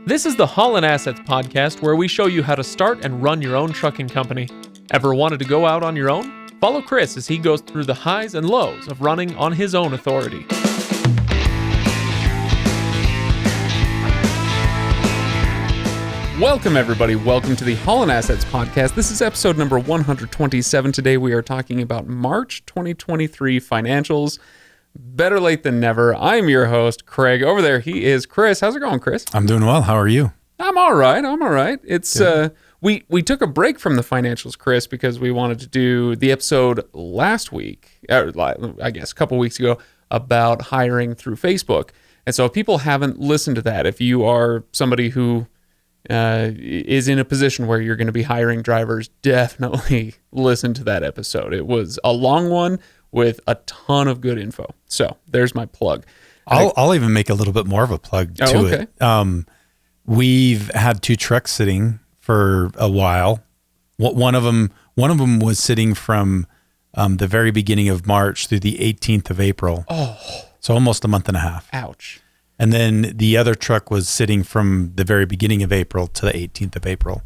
This is the Haulin Assets podcast, where we show you how to start and run your own trucking company. Ever wanted to go out on your own? Follow Chris as he goes through the highs and lows of running on his own authority. Welcome, everybody. Welcome to the Haulin Assets podcast. This is episode number 127. Today we are talking about March 2023 financials. Better late than never. I'm your host, Craig. Over there, he is Chris. How's it going, Chris? I'm doing well. How are you? I'm all right. It's we took a break from the financials, Chris, because we wanted to do the episode last week, I guess a couple weeks ago, about hiring through Facebook. And so if people haven't listened to that, if you are somebody who is in a position where you're going to be hiring drivers, definitely listen to that episode. It was a long one with a ton of good info. So there's my plug. I'll even make a little bit more of a plug to it. We've had two trucks sitting for a while. One of them was sitting from the very beginning of March through the 18th of April. Oh, so almost a month and a half. Ouch. And then the other truck was sitting from the very beginning of April to the 18th of April.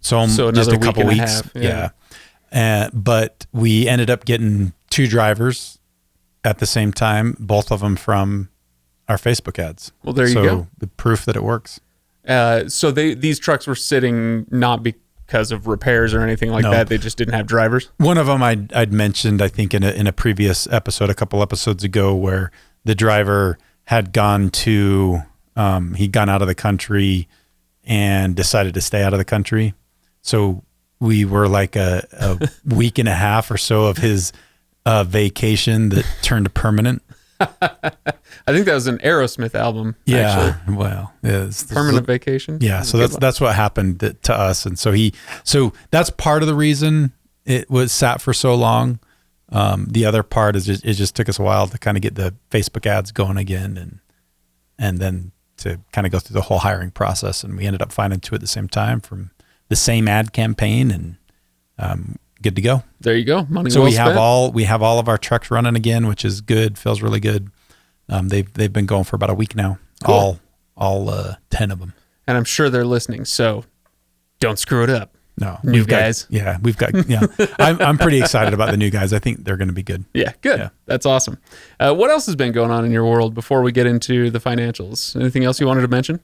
So just a couple weeks. Yeah. But we ended up getting two drivers at the same time, both of them from our Facebook ads. Well, there you go. So the proof that it works. So these trucks were sitting not because of repairs or anything like that. They just didn't have drivers. One of them I'd mentioned, I think in a previous episode, a couple episodes ago, where the driver had gone he'd gone out of the country and decided to stay out of the country. So we were like a week and a half or so of his vacation that turned permanent. I think that was an Aerosmith album. Yeah, actually. Well, Permanent Vacation. Yeah, so that's what happened to us, and so that's part of the reason it was sat for so long. The other part is it just took us a while to kind of get the Facebook ads going again, and then to kind of go through the whole hiring process, and we ended up finding two at the same time from the same ad campaign, and good to go. There you go. Money so well we spent. have all of our trucks running again, which is good. Feels really good. They've been going for about a week now. Cool. All 10 of them. And I'm sure they're listening. So don't screw it up. No, new guys. We've got. Yeah, I'm pretty excited about the new guys. I think they're going to be good. Yeah, good. Yeah. That's awesome. What else has been going on in your world before we get into the financials? Anything else you wanted to mention?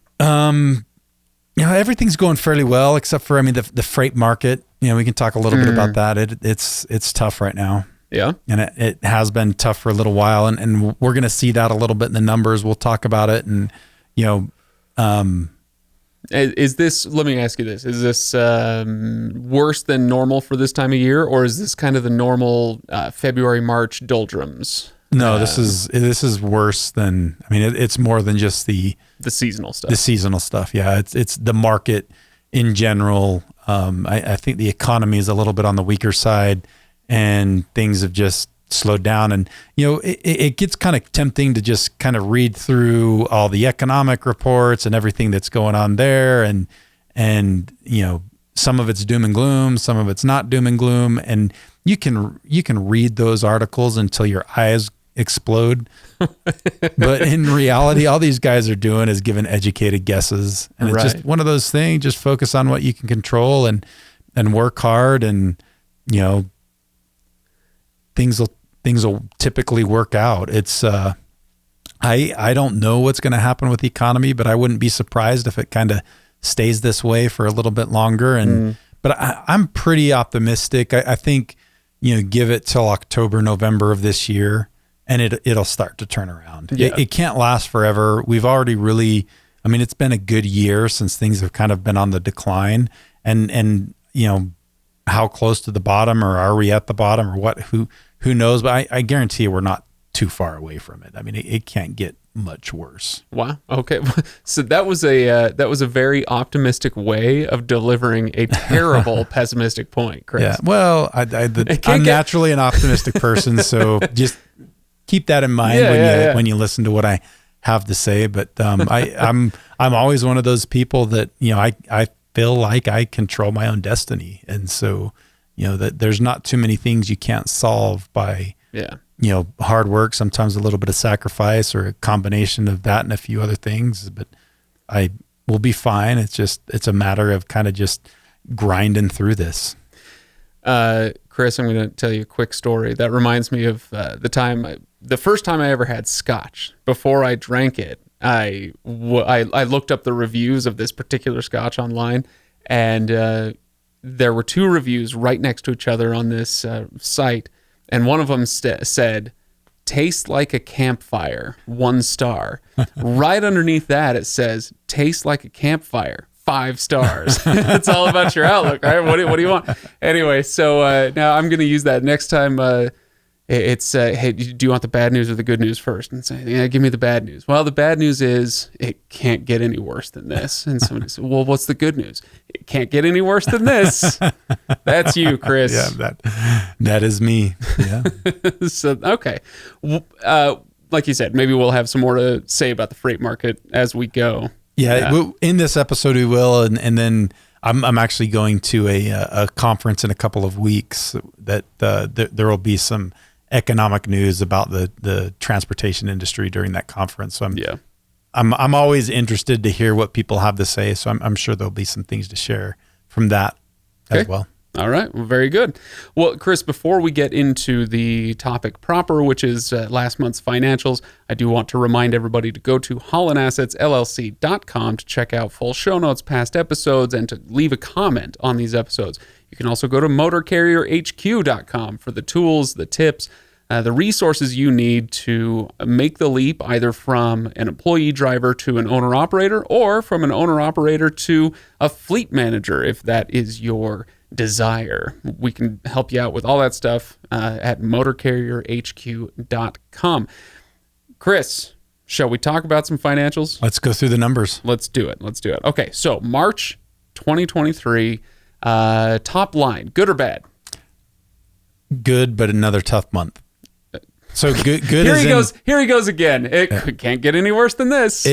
Everything's going fairly well, except for the freight market. We can talk a little bit about that. It's tough right now. Yeah, and it has been tough for a little while, and we're going to see that a little bit in the numbers. We'll talk about it, and is this? Let me ask you this: is this worse than normal for this time of year, or is this kind of the normal February, March doldrums? No, this is worse than. It's more than just the seasonal stuff. The seasonal stuff, yeah. It's the market in general. I think the economy is a little bit on the weaker side, and things have just slowed down. And it gets kind of tempting to just kind of read through all the economic reports and everything that's going on there, and some of it's doom and gloom, some of it's not doom and gloom, and you can read those articles until your eyes explode. But in reality, all these guys are doing is giving educated guesses, and it's just one of those things. Just focus on what you can control and work hard, and things will typically work out. It's I don't know what's going to happen with the economy, but I wouldn't be surprised if it kind of stays this way for a little bit longer. And but I'm pretty optimistic. I think give it till October, November of this year, and it'll start to turn around. Yeah. It can't last forever. We've already really, it's been a good year since things have kind of been on the decline, and how close to the bottom, or are we at the bottom, or what? Who knows? But I guarantee you we're not too far away from it. It can't get much worse. Wow. Okay. So that was a very optimistic way of delivering a terrible pessimistic point, Chris. Yeah. Well, I'm naturally an optimistic person, so just keep that in mind when you listen to what I have to say. But I'm always one of those people that I feel like I control my own destiny, and so that there's not too many things you can't solve by hard work, sometimes a little bit of sacrifice, or a combination of that and a few other things. But we'll be fine. It's a matter of kind of just grinding through this. Chris, I'm going to tell you a quick story that reminds me of the first time I ever had scotch. Before I drank it, I looked up the reviews of this particular scotch online, and there were 2 reviews right next to each other on this site, and one of them said, "Tastes like a campfire, 1 star." Right underneath that, it says, "Tastes like a campfire, 5 stars." It's all about your outlook, right? What do you want? Anyway, so now I'm going to use that next time. It's hey, do you want the bad news or the good news first? And say, yeah, give me the bad news. Well, the bad news is it can't get any worse than this. And somebody said, well, what's the good news? It can't get any worse than this. That's you, Chris. Yeah, that is me. Yeah. So okay, like you said, maybe we'll have some more to say about the freight market as we go. Yeah. In this episode we will, and then I'm actually going to a conference in a couple of weeks that there will be some economic news about the transportation industry during that conference. So I'm always interested to hear what people have to say. So I'm sure there'll be some things to share from that as well. All right. Well, very good. Well, Chris, before we get into the topic proper, which is last month's financials, I do want to remind everybody to go to HaulinAssetsLLC.com to check out full show notes, past episodes, and to leave a comment on these episodes. You can also go to MotorCarrierHQ.com for the tools, the tips, the resources you need to make the leap either from an employee driver to an owner-operator or from an owner-operator to a fleet manager, if that is your desire. We can help you out with all that stuff at MotorCarrierHQ.com. Chris, shall we talk about some financials? Let's go through the numbers. Let's do it. Okay, so March 2023, top line, good or bad? Good, but another tough month. So good. Here he goes again. It can't get any worse than this.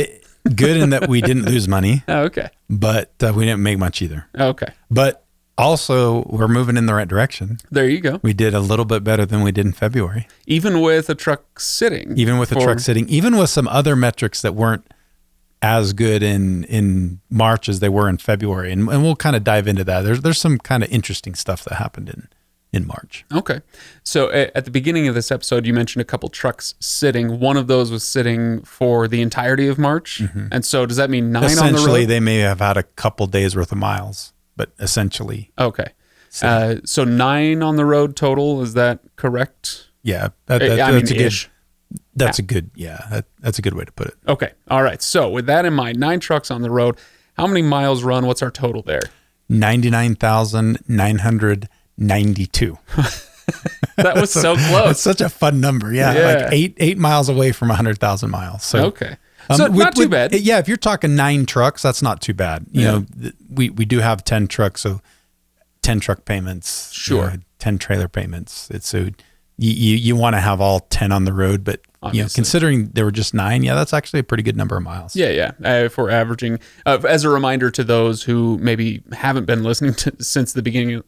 Good in that we didn't lose money. Oh, okay. But we didn't make much either. Okay. But also, we're moving in the right direction. There you go. We did a little bit better than we did in February. Even with a truck sitting. Even with some other metrics that weren't as good in March as they were in February. And we'll kind of dive into that. There's some kind of interesting stuff that happened in March. Okay. So at the beginning of this episode, you mentioned a couple trucks sitting. One of those was sitting for the entirety of March. Mm-hmm. And so does that mean 9 on the road? Essentially, they may have had a couple days worth of miles, but essentially. Okay. So 9 on the road total, is that correct? Yeah. That's a good way to put it. Okay. All right. So with that in mind, 9 trucks on the road, how many miles run? What's our total there? 99,992. That was so close. It's such a fun number. Yeah. Like 8 miles away from 100,000 miles. So, okay. So not too bad. Yeah. If you're talking 9 trucks, that's not too bad. You know, we do have 10 trucks. So 10 truck payments, sure. 10 trailer payments. It's so you want to have all 10 on the road, but considering there were just 9, that's actually a pretty good number of miles. Yeah. If we're averaging, as a reminder to those who maybe haven't been listening since the beginning.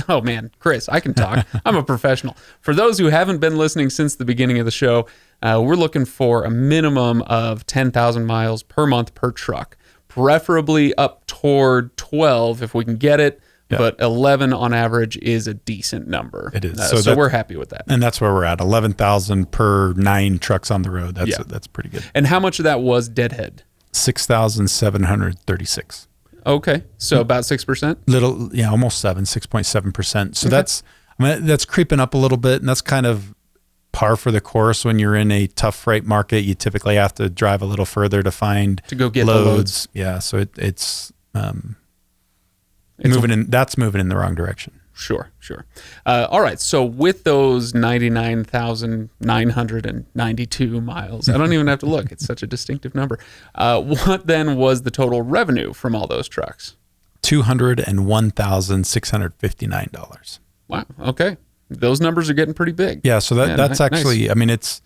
Oh man, Chris, I can talk. I'm a professional. For those who haven't been listening since the beginning of the show, we're looking for a minimum of 10,000 miles per month per truck, preferably up toward 12 if we can get it. Yep. But 11 on average is a decent number. It is. So we're happy with that. And that's where we're at. 11,000 per 9 trucks on the road. That's pretty good. And how much of that was Deadhead? 6,736. Okay. So about 6%? Almost 6.7%. So that's creeping up a little bit, and that's kind of par for the course. When you're in a tough freight market, you typically have to drive a little further to go get loads. Yeah. So it's moving in the wrong direction. Sure. All right. So with those 99,992 miles, I don't even have to look. It's such a distinctive number. What then was the total revenue from all those trucks? $201,659. Wow. Okay. Those numbers are getting pretty big. Yeah. So that's actually, nice. I mean, it's,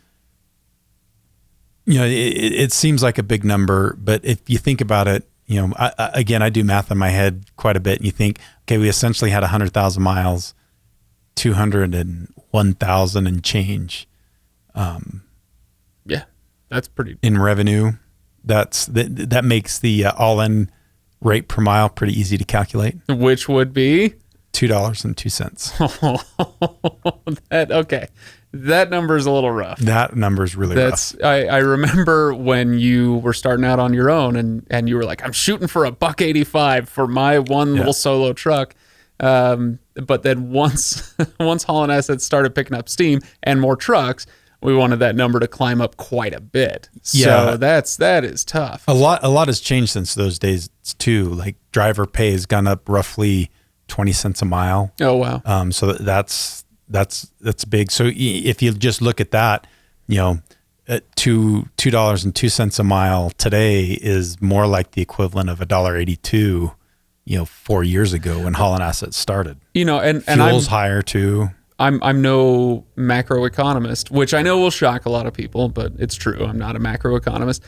it seems like a big number, but if you think about it, I do math in my head quite a bit, and you think, okay, we essentially had 100,000 miles, 201,000 and change. That's pretty in revenue. That makes the all-in rate per mile, pretty easy to calculate. Which would be $2.02. Okay. That number is a little rough. That number is really rough. I remember when you were starting out on your own and you were like, I'm shooting for $1.85 for my one little solo truck. But then once Haulin Assets started picking up steam and more trucks, we wanted that number to climb up quite a bit. So that is tough. A lot has changed since those days too. Like driver pay has gone up roughly 20 cents a mile. Oh wow. So that's big. So if you just look at that, at $2.02 a mile today is more like the equivalent of $1.82, 4 years ago when Haulin Assets started. And fuel's higher too. I'm no macroeconomist, which I know will shock a lot of people, but it's true. I'm not a macroeconomist.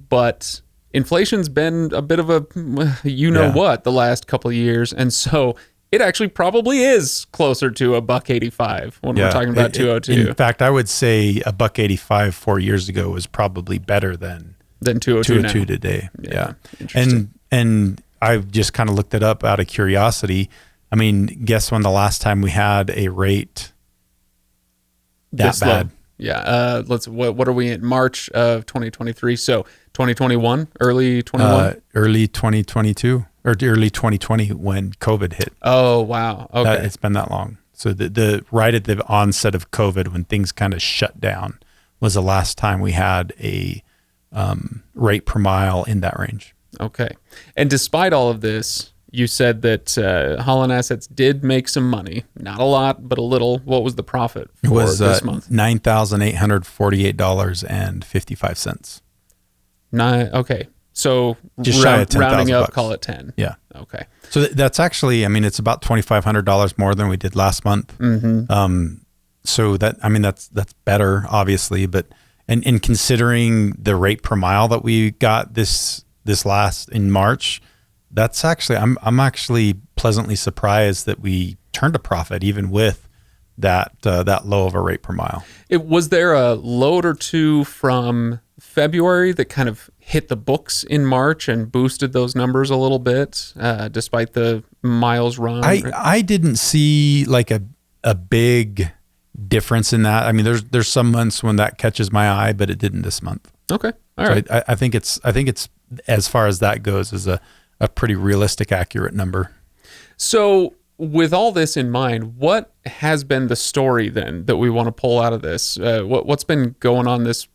But inflation's been a bit of a what the last couple of years, and so it actually probably is closer to $1.85 when we're talking about 202. In fact, I would say $1.85 4 years ago was probably better than 202 today. Yeah. And I just kind of looked it up out of curiosity. I mean, guess when the last time we had a rate that bad? Low. Yeah. What are we in? March of 2023. So 2021, early 21? Early 2022 or early 2020 when COVID hit. Oh, wow. Okay. It's been that long. So the right at the onset of COVID when things kind of shut down was the last time we had a rate per mile in that range. Okay. And despite all of this, you said that Haulin Assets did make some money. Not a lot, but a little. What was the profit for this month? $9,848.55. Okay. So just shy of 10,000 rounding up, bucks. call it 10. Yeah. Okay. So that's actually, it's about $2,500 more than we did last month. Mm-hmm. So that's better, obviously, but and considering the rate per mile that we got this last in March, that's actually I'm actually pleasantly surprised that we turned a profit even with that low of a rate per mile. Was there a load or two from February that kind of hit the books in March and boosted those numbers a little bit, despite the miles run? I didn't see like a big difference in that. I mean, there's some months when that catches my eye, but it didn't this month. Okay, all right. I think it's as far as that goes is a pretty realistic, accurate number. So with all this in mind, what has been the story then that we want to pull out of this? What's been going on this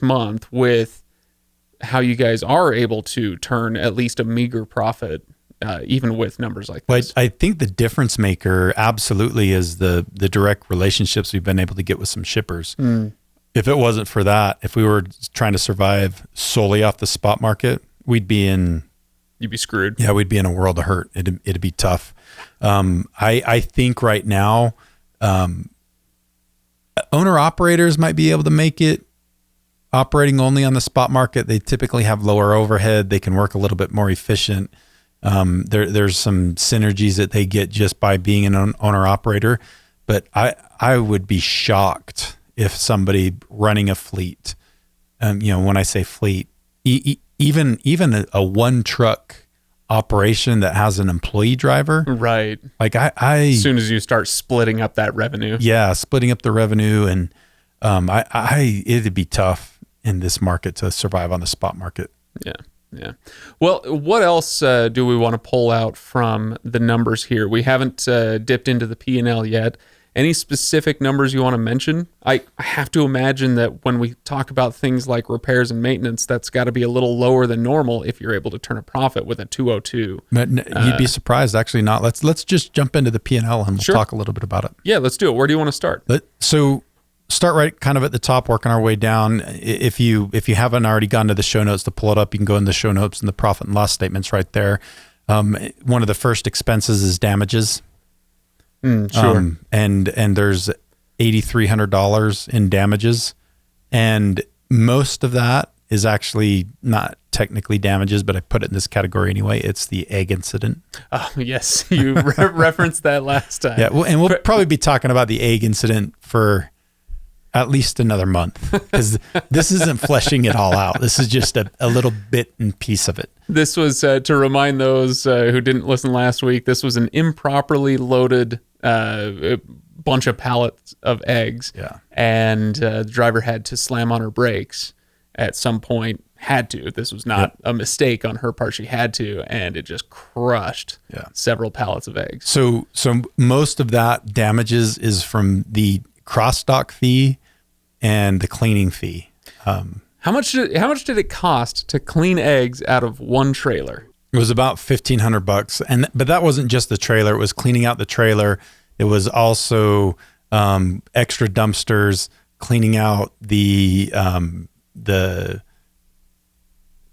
month with how you guys are able to turn at least a meager profit, even with numbers like this? I think the difference maker absolutely is the direct relationships we've been able to get with some shippers. If it wasn't for that, if we were trying to survive solely off the spot market, you'd be screwed. Yeah, we'd be in a world of hurt. It'd be tough. I think right now, owner operators might be able to make it operating only on the spot market. They typically have lower overhead. They can work a little bit more efficient. There's some synergies that they get just by being an owner operator. But I would be shocked if somebody running a fleet, when I say fleet, even a one truck operation that has an employee driver, right? Like as soon as you start splitting up that revenue, splitting up the revenue, and it'd be tough in this market to survive on the spot market. Yeah. Well, what else do we want to pull out from the numbers here? We haven't dipped into the P&L yet. Any specific numbers you want to mention? I have to imagine that when we talk about things like repairs and maintenance, that's got to be a little lower than normal if you're able to turn a profit with a 202. But you'd be surprised, actually not. Let's just jump into the P&L and we'll talk a little bit about it. Yeah, let's do it. Where do you want to start? So start right kind of at the top, working our way down. If you haven't already gone to the show notes to pull it up, you can go in the show notes and the profit and loss statements right there. One of the first expenses is damages. Sure. And there's $8,300 in damages, and most of that is actually not technically damages, but I put it in this category anyway. It's the egg incident. Oh yes, you referenced that last time. Yeah, and we'll probably be talking about the egg incident for at least another month because this isn't fleshing it all out. This is just a little bit and piece of it. This was to remind those who didn't listen last week. This was an improperly loaded bunch of pallets of eggs. Yeah. And the driver had to slam on her brakes at some point. Had to. This was not a mistake on her part. She had to, and it just crushed several pallets of eggs. So most of that damages is from the cross-dock fee and the cleaning fee. How much did it cost to clean eggs out of one trailer? It was about $1,500, but that wasn't just the trailer. It was cleaning out the trailer. It was also extra dumpsters, cleaning out the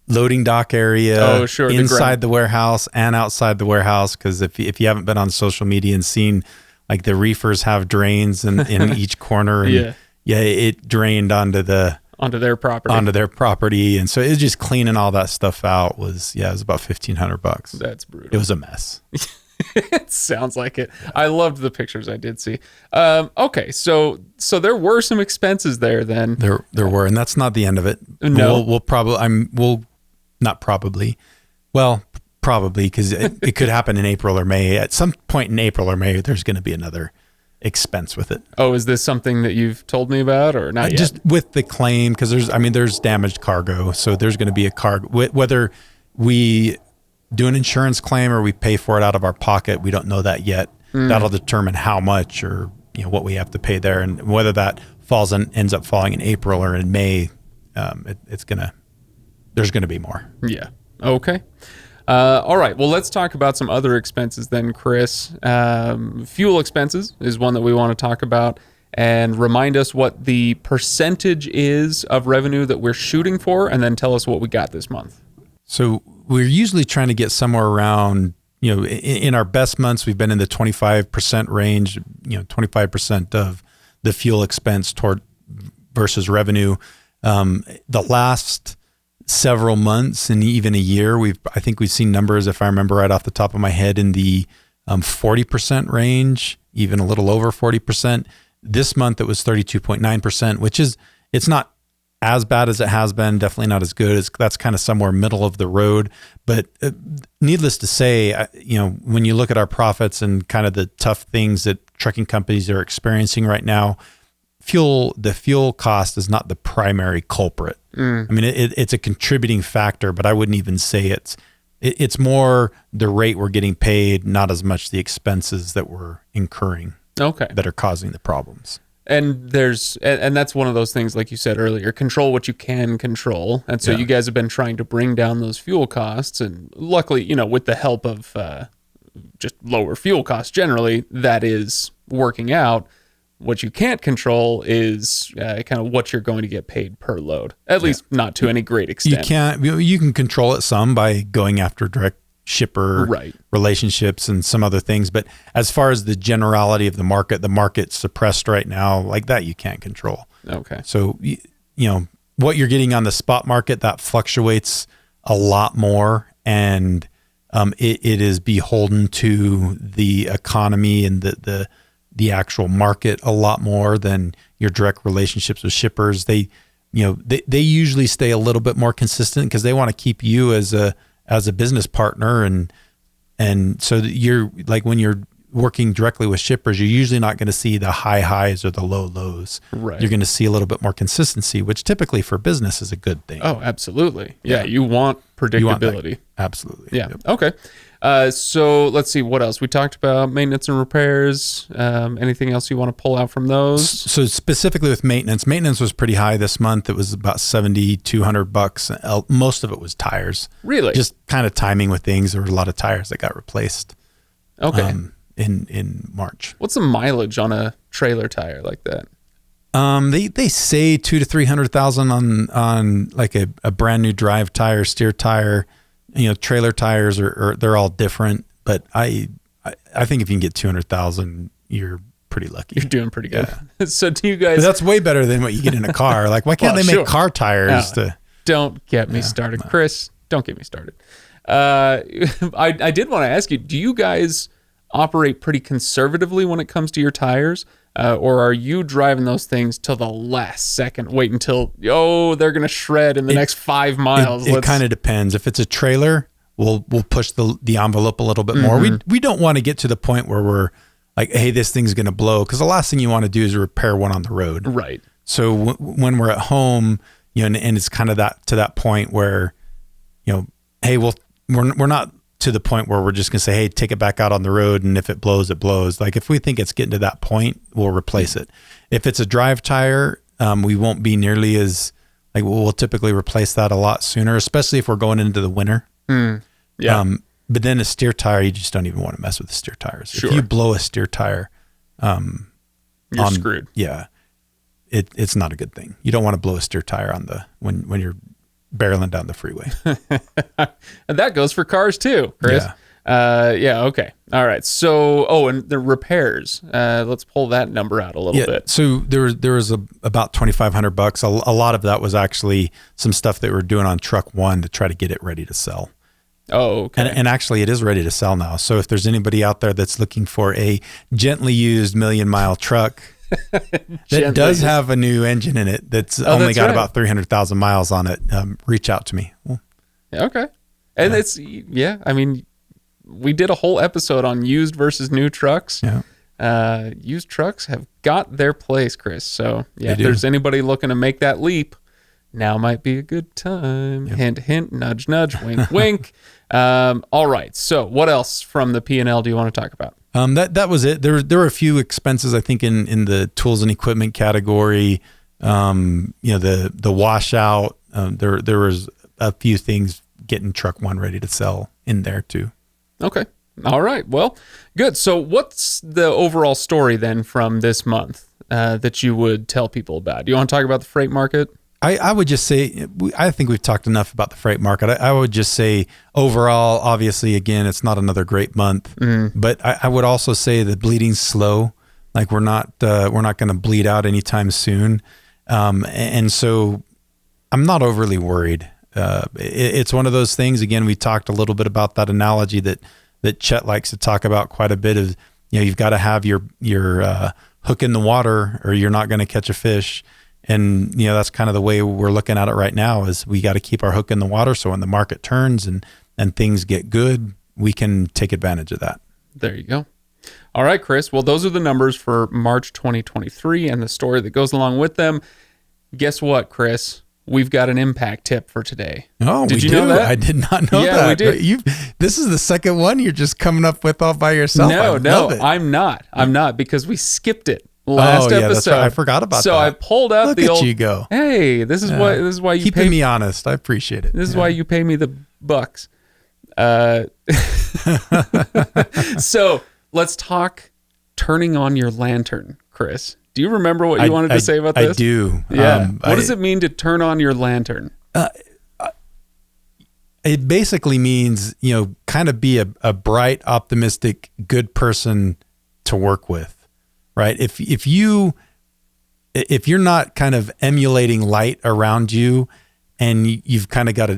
loading dock area inside the warehouse and outside the warehouse. Because if you haven't been on social media and seen, like, the reefers have drains in each corner, and it drained onto their property, and so it was just cleaning all that stuff out. It was about $1,500. That's brutal. It was a mess. It sounds like it. I loved the pictures I did see. Okay, so there were some expenses there then. There were, and that's not the end of it. No, probably because it could happen in April or May. At some point in April or May, there's going to be another expense with it. Oh, is this something that you've told me about or not yet? Just with the claim, because there's damaged cargo, so there's going to be a cargo. Whether we do an insurance claim or we pay for it out of our pocket, we don't know that yet. That'll determine how much or what we have to pay there, and whether that ends up falling in April or in May. There's going to be more. Yeah. Okay. All right. Well, let's talk about some other expenses then, Chris. Fuel expenses is one that we want to talk about, and remind us what the percentage is of revenue that we're shooting for, and then tell us what we got this month. So we're usually trying to get somewhere around, in our best months, we've been in the 25% range, 25% of the fuel expense toward versus revenue. The last several months and even a year, I think we've seen numbers, if I remember right off the top of my head, in the 40% range, even a little over 40%. This month it was 32.9%, which it's not as bad as it has been, definitely not as good. That's kind of somewhere middle of the road. But needless to say, when you look at our profits and kind of the tough things that trucking companies are experiencing right now, the fuel cost is not the primary culprit. I mean, it's a contributing factor, but I wouldn't even say it's more the rate we're getting paid, not as much the expenses that we're incurring. Okay. That are causing the problems. And that's one of those things, like you said earlier, control what you can control. And so you guys have been trying to bring down those fuel costs, and luckily, with the help of just lower fuel costs generally, that is working out. What you can't control is kind of what you're going to get paid per load, at least not to any great extent. You can control it some by going after direct shipper relationships and some other things. But as far as the generality of the market's suppressed right now, like that, you can't control. Okay. So, what you're getting on the spot market, that fluctuates a lot more, and it is beholden to the economy and the actual market a lot more than your direct relationships with shippers. They usually stay a little bit more consistent because they want to keep you as a business partner, and so you're like, when you're working directly with shippers, you're usually not going to see the high highs or the low lows. Right. You're going to see a little bit more consistency, which typically for business is a good thing. Oh, absolutely. Yeah. You want predictability. Absolutely. Yeah. Yep. Okay. So let's see what else we talked about. Maintenance and repairs. Anything else you want to pull out from those? So specifically with maintenance was pretty high this month. It was about $7,200. Most of it was tires. Really? Just kind of timing with things. There were a lot of tires that got replaced. Okay. In March. What's the mileage on a trailer tire like that? They say 200,000 to 300,000 on like a brand new drive tire, steer tire. Trailer tires are they're all different, but I think if you can get 200,000, you're pretty lucky. You're doing pretty good. Yeah. So do you guys? But that's way better than what you get in a car. Like, why can't they make car tires? Don't get me started, Chris. Don't get me started. I did want to ask you, do you guys operate pretty conservatively when it comes to your tires? Or are you driving those things till the last second? Wait until, they're going to shred in the next 5 miles. It kind of depends. If it's a trailer, we'll push the envelope a little bit more. We don't want to get to the point where we're like, hey, this thing's going to blow, because the last thing you want to do is repair one on the road. Right. So when we're at home, and it's kind of that point where, hey, we're not to the point where we're just going to say, hey, take it back out on the road, and if it blows, it blows. Like, if we think it's getting to that point, we'll replace it. If it's a drive tire, we won't be nearly as, like, we'll typically replace that a lot sooner, especially if we're going into the winter. Yeah. But then a steer tire, you just don't even want to mess with the steer tires. Sure. If you blow a steer tire, you're screwed. Yeah. It's not a good thing. You don't want to blow a steer tire when you're barreling down the freeway. And that goes for cars too, Chris. Yeah. Okay. All right. So, and the repairs, let's pull that number out a little bit. So there was about $2,500. A lot of that was actually some stuff that we were doing on truck one to try to get it ready to sell. Oh, okay. And actually it is ready to sell now. So if there's anybody out there that's looking for a gently used 1,000,000-mile truck that does have a new engine in it, that's only got about 300,000 miles on it, reach out to me. Okay. And it's, I mean, we did a whole episode on used versus new trucks. Yeah. Used trucks have got their place, Chris. So if there's anybody looking to make that leap, now might be a good time. Yep. Hint, hint, nudge, nudge, wink, wink. All right. So what else from the P&L do you want to talk about? That was it. There were a few expenses, I think, in the tools and equipment category. The washout. There was a few things getting truck one ready to sell in there too. Okay. All right. Well, good. So what's the overall story then from this month that you would tell people about? Do you want to talk about the freight market? I would just say, I think we've talked enough about the freight market. I would just say overall, obviously, again, it's not another great month, but I would also say the bleeding's slow. Like we're not going to bleed out anytime soon. And so I'm not overly worried. It's one of those things, again, we talked a little bit about that analogy that Chet likes to talk about quite a bit of, you've got to have your hook in the water or you're not going to catch a fish. And, that's kind of the way we're looking at it right now is we got to keep our hook in the water. So when the market turns and things get good, we can take advantage of that. There you go. All right, Chris. Well, those are the numbers for March 2023 and the story that goes along with them. Guess what, Chris? We've got an impact tip for today. Oh, did you know that? I did not know that. Yeah, we did. This is the second one you're just coming up with all by yourself. No, I'm not because we skipped it. Last episode. That's right. I forgot about that. So I pulled out the old. You go. Hey, this is why you keeping me honest. I appreciate it. This is why you pay me the bucks. So let's talk turning on your lantern, Chris. Do you remember what you wanted to say about this? I do. Yeah. What does it mean to turn on your lantern? It basically means, kind of be a bright, optimistic, good person to work with. Right. If you're not kind of emulating light around you and you've kind of got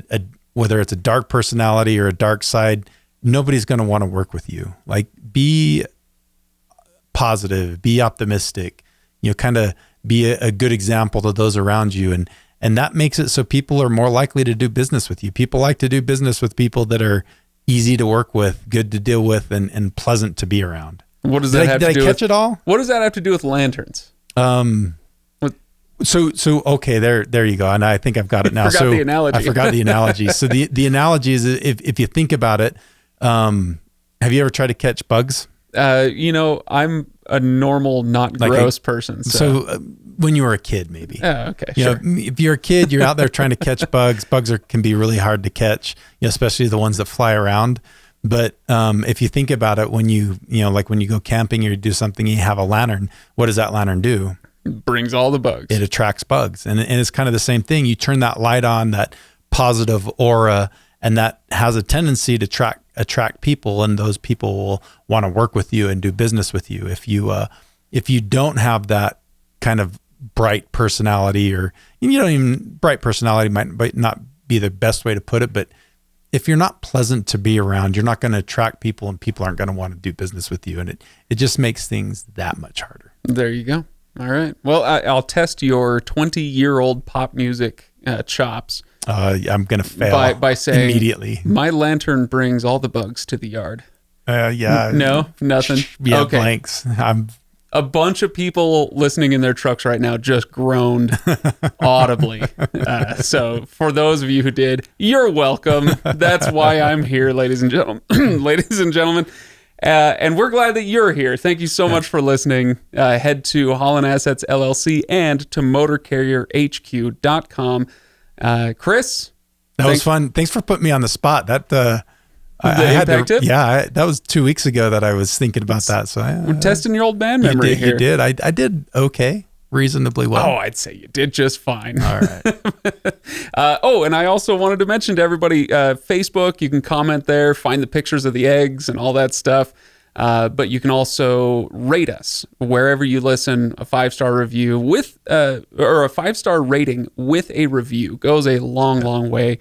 whether it's a dark personality or a dark side, nobody's going to want to work with you. Like be positive, be optimistic, kind of be a good example to those around you. And that makes it so people are more likely to do business with you. People like to do business with people that are easy to work with, good to deal with, and pleasant to be around. What does that have to do with? Did I catch it all? What does that have to do with lanterns? So okay, there you go. And I think I've got it now. I forgot the analogy. So the analogy is if you think about it, have you ever tried to catch bugs? I'm a normal, not gross person. So when you were a kid, maybe. Oh, okay. Sure. If you're a kid, you're out there trying to catch bugs. Bugs can be really hard to catch, especially the ones that fly around. But if you think about it, when you go camping or you do something, you have a lantern. What does that lantern do? It brings all the bugs. It attracts bugs. And it's kind of the same thing. You turn that light on, that positive aura, and that has a tendency to attract people, and those people will want to work with you and do business with you. If you don't have that kind of bright personality, or bright personality might not be the best way to put it, but if you're not pleasant to be around, you're not going to attract people, and people aren't going to want to do business with you. And it just makes things that much harder. There you go. All right. Well, I'll test your 20-year-old pop music chops. I'm going to fail by saying immediately. My lantern brings all the bugs to the yard. Yeah. No, nothing. Yeah, okay. Blanks. A bunch of people listening in their trucks right now just groaned audibly. So for those of you who did, you're welcome. That's why I'm here, ladies and gentlemen. Ladies and gentlemen. And we're glad that you're here. Thank you so much for listening. Head to Haulin Assets LLC and to motorcarrierhq.com. Chris? That was fun. Thanks for putting me on the spot. That tip? Yeah, that was 2 weeks ago that I was thinking about that. So we're testing your old band memory here. You did. I did okay, reasonably well. Oh, I'd say you did just fine. All right. And I also wanted to mention to everybody, Facebook, you can comment there, find the pictures of the eggs and all that stuff. But you can also rate us wherever you listen. A 5-star review with, or a 5-star rating with a review goes a long, long way.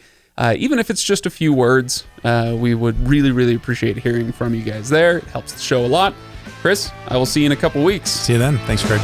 Even if it's just a few words, we would really, really appreciate hearing from you guys there. It helps the show a lot. Chris, I will see you in a couple weeks. See you then. Thanks, Greg.